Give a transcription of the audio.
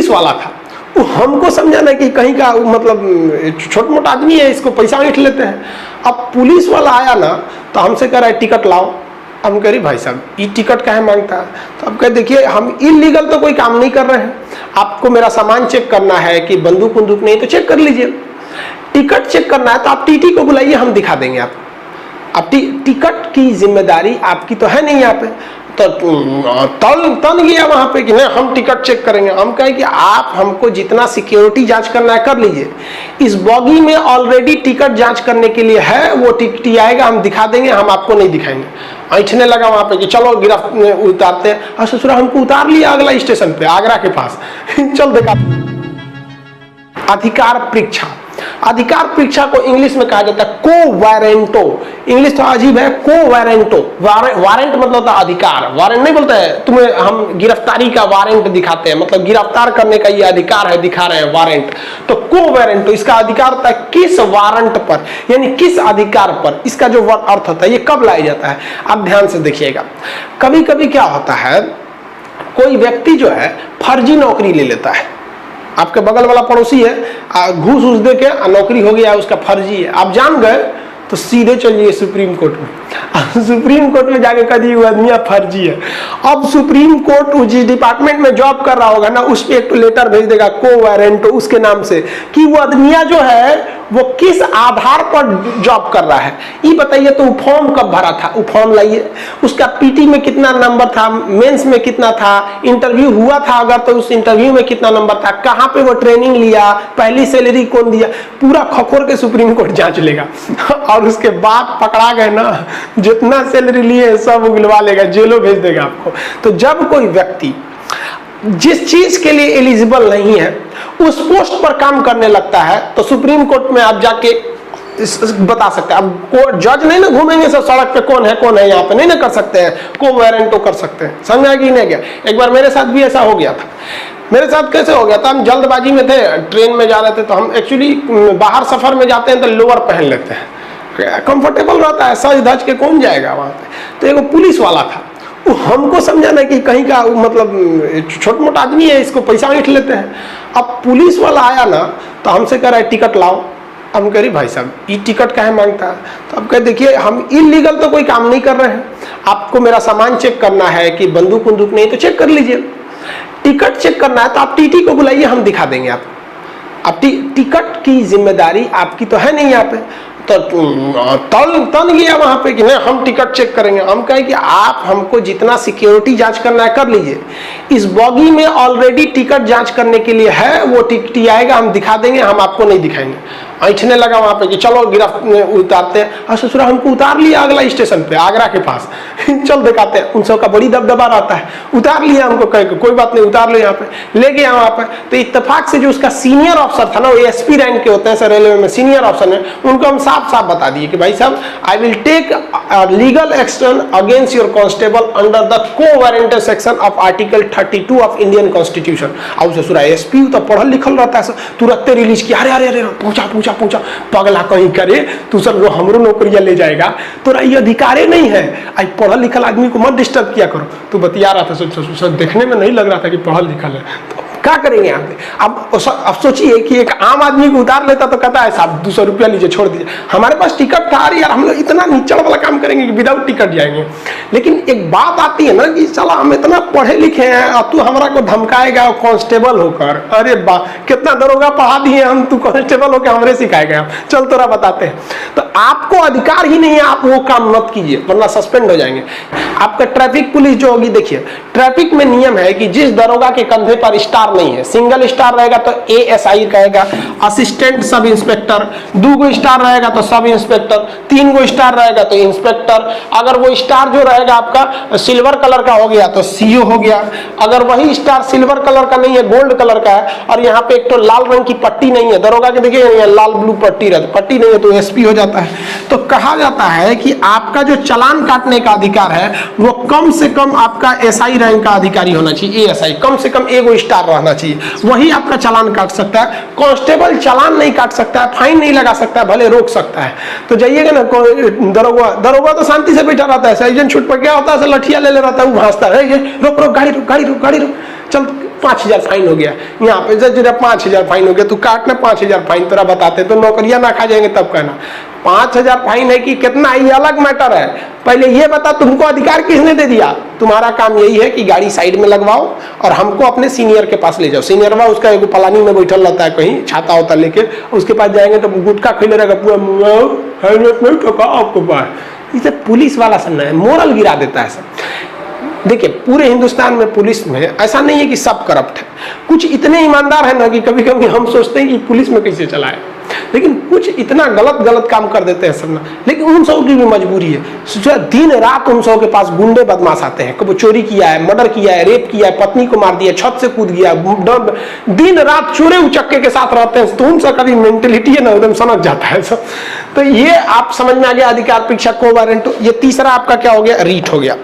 Police वाला था, वो हमको समझाना कि कहीं का मतलब छोटा मोटा आदमी है, इसको पैसा ऐंठ लेते हैं। अब पुलिस वाला आया ना तो हमसे कह रहा है टिकट लाओ। हम कह रही भाई साहब ये टिकट काहे मांगता है? तो अब कह देखिए हम इलीगल तो कोई काम नहीं कर रहे हैं, आपको मेरा सामान चेक करना है कि बंदूक बंदूक नहीं तो चेक कर लीजिए। टिकट चेक करना है तो आप टीटी को बुलाइए, हम दिखा देंगे आपको। अब टिकट की जिम्मेदारी आपकी तो है नहीं यहाँ पे। तो तन गया वहां पे कि नहीं हम टिकट चेक करेंगे। हम कहें कि आप हमको जितना सिक्योरिटी जांच करना है कर लीजिए, इस बॉगी में ऑलरेडी टिकट जांच करने के लिए है, वो टिकट आएगा हम दिखा देंगे, हम आपको नहीं दिखाएंगे। ऐठने लगा वहां पे कि चलो गिरफ्त में उतारते हैं। और ससुरा हमको उतार लिया अगला स्टेशन पे आगरा के पास चल देखा। अधिकार परीक्षा, अधिकार परीक्षा को इंग्लिश में कहा जाता है को वारंटो। इंग्लिश तो अजीब है, को वारंटो। वारंट मतलब होता है अधिकार, वारंट नहीं बोलते हैं तुम्हें, हम गिरफ्तारी का वारंट दिखाते हैं, मतलब गिरफ्तार करने का ये अधिकार है, दिखा रहे हैं वारंट। तो को वारंटो इसका अधिकार होता है किस वारंट पर, यानी किस अधिकार पर। इसका जो अर्थ होता है ये कब लाया जाता है, आप ध्यान से देखिएगा। कभी कभी क्या होता है, कोई व्यक्ति जो है फर्जी नौकरी ले लेता है। आपके बगल वाला पड़ोसी है, घूस उस दे के नौकरी हो गया, उसका फर्जी है, आप जान गए तो सीधे चलिए सुप्रीम कोर्ट में। सुप्रीम कोर्ट में जाके कह दिए वो आदमी फर्जी है। अब सुप्रीम कोर्ट जिस डिपार्टमेंट में जॉब कर रहा होगा ना, उस पर एक लेटर भेज देगा को वारंट उसके नाम से कि वो आदमिया जो है वो किस आधार पर जॉब कर रहा है ये बताइए। तो वो फॉर्म कब भरा था, वो फॉर्म लाइए, उसका पीटी में कितना नंबर था, मेंस में कितना था, इंटरव्यू हुआ था अगर तो उस इंटरव्यू में कितना नंबर था, कहाँ पे वो ट्रेनिंग लिया, पहली सैलरी कौन दिया, पूरा खखोर के सुप्रीम कोर्ट जांच लेगा। और उसके बाद पकड़ा गए ना, जितना सैलरी लिए सब उगलवा लेगा, जेलों भेज देगा आपको। तो जब कोई व्यक्ति जिस चीज के लिए एलिजिबल नहीं है उस पोस्ट पर काम करने लगता है तो सुप्रीम कोर्ट में आप जाके बता सकते हैं। अब कोर्ट जज नहीं ना घूमेंगे सब सड़क पे कौन है यहाँ पे, नहीं ना कर सकते हैं, को वारंटो कर सकते हैं। समझ आ गया नहीं गया? एक बार मेरे साथ भी ऐसा हो गया था। मेरे साथ कैसे हो गया था, हम जल्दबाजी में थे, ट्रेन में जा रहे थे, तो हम एक्चुअली बाहर सफर में जाते हैं तो लोअर पहन लेते हैं, कंफर्टेबल रहता है, सज धज के कौन जाएगा वहां पे। तो एक पुलिस वाला था, वो हमको समझाना कि कहीं का मतलब छोटा मोटा आदमी है, इसको पैसा ऐंठ लेते हैं। अब पुलिस वाला आया ना तो हमसे कह रहा है टिकट लाओ। हम कह रही भाई साहब ये टिकट काहे मांगता है? तो अब कह देखिए हम इलीगल तो कोई काम नहीं कर रहे हैं, आपको मेरा सामान चेक करना है कि बंदूक बंदूक नहीं तो चेक कर लीजिए। टिकट चेक करना है तो आप टीटी को बुलाइए, हम दिखा देंगे आपको। अब टिकट की जिम्मेदारी आपकी तो है नहीं यहाँ पे। तो तन गया वहां पे कि नहीं हम टिकट चेक करेंगे। हम कहें कि आप हमको जितना सिक्योरिटी जांच करना है कर लीजिए, इस बॉगी में ऑलरेडी टिकट जांच करने के लिए है, वो टिकट आएगा हम दिखा देंगे, हम आपको नहीं दिखाएंगे। ऐठने लगा वहां पे कि चलो गिरफ्त में उतारते हैं। और ससुरा हमको उतार लिया अगला स्टेशन पे आगरा के पास चल दिखाते हैं। उन सबका बड़ी दबदबा रहता है, उतार लिया हमको, कह कोई बात नहीं उतार लो यहाँ पे, ले गया वहां पे। तो इत्तेफाक से जो उसका सीनियर अफसर था ना, वो एसपी रैंक के होते हैं सर रेलवे में, सीनियर अफसर है, उनको हम साफ साफ बता दिए कि भाई साहब I will take legal action against your constable under the को warranted section of article 32 of Indian constitution. अब ससुरा एसपी तो पढ़ल लिखल रहता है, तुरंत रिलीज किया, अरे अरे अरे पूछा पगला कहीं करे तू सब जो हमरो नौकरिया ले जाएगा, तोरा ये अधिकारे नहीं है, आई पढ़ल लिखल आदमी को मत डिस्टर्ब किया करो। तू बतिया रहा था, सब देखने में नहीं लग रहा था कि पढ़ल लिखल है, तो क्या करेंगे यहाँ पे? अब सोचिए कि एक आम आदमी को उतार लेता तो कहता है साहब 200 रुपया लीजिए छोड़ दीजिए, हमारे पास टिकट था, अरे यार हम लोग इतना नीचड़ वाला काम करेंगे कि विदाउट टिकट जाएंगे। लेकिन एक बात आती है ना कि चला हम इतना पढ़े लिखे हैं और तू हमारा को धमकाएगा कांस्टेबल होकर, अरे बा कितना दरोगा पढ़ा दिए हम, तू कांस्टेबल होकर हमरे सिखाएगा, चल तोरा बताते हैं। तो आपको अधिकार ही नहीं है, आप वो काम मत कीजिए वरना सस्पेंड हो जाएंगे। आपका ट्रैफिक पुलिस जो होगी, देखिए ट्रैफिक में नियम है कि जिस दरोगा के कंधे पर स्टार नहीं है, सिंगल स्टार रहेगा तो एएसआई कहेगा, असिस्टेंट सब इंस्पेक्टर, 2 स्टार रहेगा तो सब इंस्पेक्टर, 3 स्टार रहेगा तो इंस्पेक्टर, अगर वो स्टार जो रहेगा आपका सिल्वर कलर का हो गया तो सीओ हो गया, अगर वही स्टार सिल्वर कलर का नहीं है गोल्ड कलर का है और यहाँ पे एक तो लाल रंग की पट्टी नहीं है, दरोगा के देखिए लाल ब्लू पट्टी रहती, पट्टी नहीं है तो एसपी हो जाता है। तो कहा जाता है कि आपका जो चालान काटने का अधिकार है वो कम से कम आपका एसआई रैंक का अधिकारी होना चाहिए, एएसआई, कम से कम 1 स्टार रहना चाहिए, वही आपका चालान काट सकता है। कांस्टेबल चालान नहीं काट सकता है, फाइन नहीं लगा सकता है, भले रोक सकता है। तो जाइएगा ना दरोगा तो शांति से बैठा रहता है, एजेंट छूट पर क्या होता है लठिया ले रहता है, वो भांजता है, रोक गाड़ी रोक, चल 5,000 फाइन हो गया, यहाँ पे जरा 5,000 फाइन हो गया, तू काटना 5,000 फाइन, तेरा बताते तो नौकरियां ना खा जाएंगे तब कहना 5,000 फाइन है कि कितना, ये अलग मैटर है। पहले ये बता तुमको अधिकार किसने दे दिया? तुम्हारा काम यही है कि गाड़ी साइड में लगवाओ और हमको अपने सीनियर के पास ले जाओ। सीनियर बा उसका एक पलानी में बैठल रहता है कहीं छाता होता लेके, उसके पास जाएंगे तो गुटखा खिले रहेगा पूरा, हेलमेट नहीं ठोका आपको पास। इसे पुलिस वाला सन्ना है, मोरल गिरा देता है सब। देखिए पूरे हिंदुस्तान में पुलिस में ऐसा नहीं है कि सब करप्ट है, कुछ इतने ईमानदार है ना कि कभी कभी हम सोचते हैं कि पुलिस में कैसे चलाए, लेकिन कुछ इतना गलत काम कर देते हैं सब ना। लेकिन उन सब की भी मजबूरी है, दिन रात उन सब के पास गुंडे बदमाश आते हैं, कभी चोरी किया है, मर्डर किया है, रेप किया है, पत्नी को मार दिया, छत से कूद गया, दिन रात चोरे उचक्के के साथ रहते हैं, तो उन सब का भी मेंटेलिटी है ना एकदम समझ जाता है सब। तो ये आप समझ में आ गया अधिकार परीक्षा को वारंट। ये तीसरा आपका क्या हो गया? रीट हो गया।